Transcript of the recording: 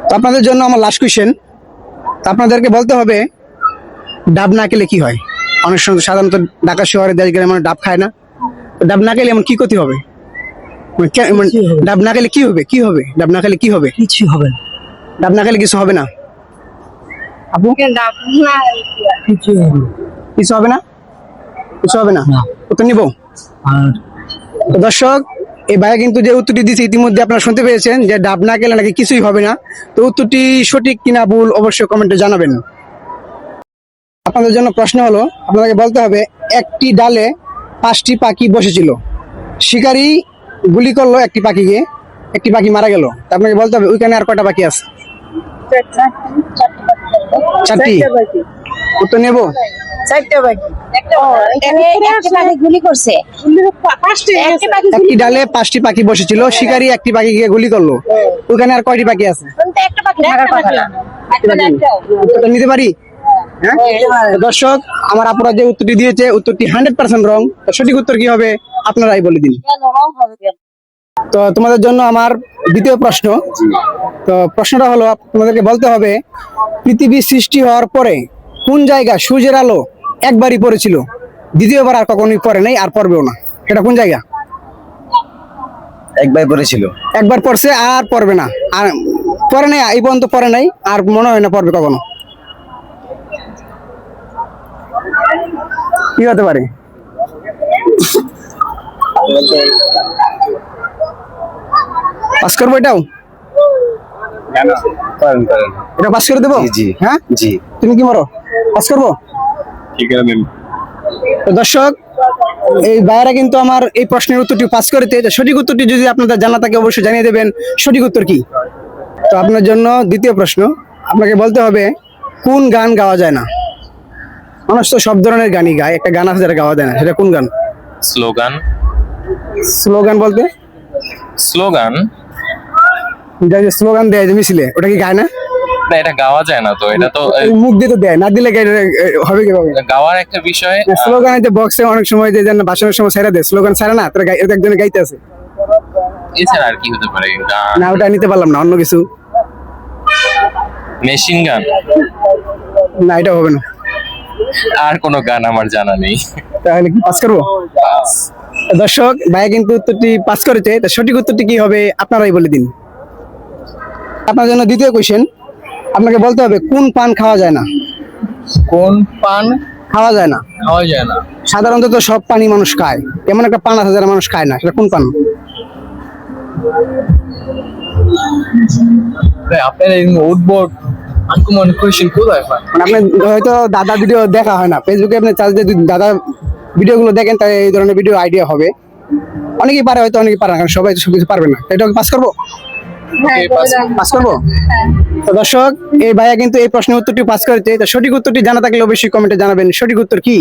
তো আপনাদের জন্য আমার লাস্ট কোয়েশ্চেন, আপনাদেরকে বলতে হবে ডাব না খেলে কি হয়। অনেক সময় সাধারণত ঢাকা শহরে দেশ গেলে মানে ডাব খায় না, তো ডাব না খেলে এমন কি ক্ষতি হবে? মানে ডাব না খেলে কি হবে, কি হবে? ডাব না খেলে কি হবে? কিছু হবে না, ডাব না খেলে কিছু হবে না আপু? কিছু হবে না। কিছু হবে না, কিছু হবে না। না। উত্তর নিব। আর তো দর্শক, এই ভাইয়া কিন্তু যে উত্তরটি দিয়েছে ইতিমধ্যে আপনারা শুনতে পেয়েছেন যে ডাব না খেলে নাকি কিছুই হবে না। তো উত্তরটি সঠিক কিনা ভুল অবশ্যই কমেন্টে জানাবেন। আপনাদের জন্য প্রশ্ন হলো, আপনাকে বলতে হবে একটি ডালে 5টি পাখি বসেছিল, শিকারী গুলি করলো একটি পাখিকে, একটি পাখি মারা গেল। তা আপনাকে বলতে হবে ওইখানে আর কয়টা পাখি আছে? 4টি। উত্তর নেব। গুলি করছে একটি ডালে 5টি পাখি বসেছিল, শিকারী একটি পাখিকে গুলি করলো, ওইখানে আর কয়টি পাখি আছে? একটা পাখি থাকার কথা না। উত্তরটা নিতে পারি? হ্যাঁ দর্শক, আমার আপুরা যে উত্তরটি দিয়েছে উত্তরটি 100% রং। সঠিক উত্তর কি হবে আপনারাই বলে দিন। তো তোমাদের জন্য আমার দ্বিতীয় প্রশ্ন। তো প্রশ্নটা হলো, তোমাদেরকে বলতে হবে পৃথিবী সৃষ্টি হওয়ার পরে কোন জায়গা সূর্যের আলো একবারই পড়েছিল, দ্বিতীয়বার আর কখনোই পড়ে নাই, আর পড়বেও না। সেটা কোন জায়গা? একবার পড়েছিল। একবার পড়ছে আর পড়বে না, আর পড়ে নাই এই পর্যন্ত, পড়ে নাই আর মনে হয় না পড়বে কখনো। কি হতে পারে? পাস করবো এটাও? করেন করেন। এটা পাস করে দেবো? জি জি হ্যাঁ, জি। তুমি কি মরো? পাস করবো? ঠিক আছে ম্যাম। তো দর্শক, এই ভাইয়েরা কিন্তু আমার এই প্রশ্নের উত্তরটি পাস করেছে। তো সঠিক উত্তরটি যদি আপনাদের জানা থাকে অবশ্যই জানিয়ে দেবেন সঠিক উত্তর কি। তো আপনার জন্য দ্বিতীয় প্রশ্ন, আপনাকে বলতে হবে কোন গান গাওয়া যায় না। মানুষ তো সব ধরনের গানই গায়, একটা গান আছে যেটা গাওয়া যায় না, সেটা কোন গান? স্লোগান। স্লোগান বলতে স্লোগান যে স্লোগান দেয় যে মিছিলে, ওটা কি গায় না? না, এটা গাওয়া যায় না তো, এটা তো ওই মুখ দিয়ে তো দেয়, না দিলে হবে কিভাবে? গাওয়ার একটা বিষয়। স্লোগানের যে বক্সে অনেক সময় যে ভাষণের সময় ছেড়ে দেয়, স্লোগান ছাড়ে না, তোরা একজনে গাইতে আছে এছাড়া আর কি হতে পারে? গান, না, ওটা নিতে পারলাম না, অন্য কিছু। Machine gun. না, এটা হবে না। আর কোনো গান আমার জানা নেই। তাহলে কি পাস করবো? বাস। দর্শক, ভাইয়া কিন্তু উত্তরটি পাস করেছে। তো সঠিক উত্তরটি কি হবে আপনারাই বলে দিন। আপনার জন্য দ্বিতীয় কোশ্চেন, আপনাকে বলতে হবে কোন পান খাওয়া যায় না। কোন পান খাওয়া যায় না? খাওয়া যায় না? সাধারণত তো সব পানি মানুষ খায়, এমন একটা পান আছে যারা মানুষ খায় না, সেটা কোন পান? আপনার এই উদ্ভট আনকমন কোয়েশ্চেন কোথায় পান? মানে আপনি হয়তো দাদা ভিডিও দেখা হয় না, ফেসবুকে আপনি চার্জ দিয়ে যদি দাদা ভিডিও গুলো দেখেন তাই এই ধরনের ভিডিও আইডিয়া হবে। অনেকেই পারে, হয়তো অনেকেই পারে না, কারণ সবাই তো সবকিছু পারবে না। এটা পাস করবো? পাস করবো? তো দর্শক, এই ভাইয়া কিন্তু এই প্রশ্নের উত্তরটি পাস করেছে। তো সঠিক উত্তরটি জানা থাকলে অবশ্যই কমেন্টে জানাবেন সঠিক উত্তর কি।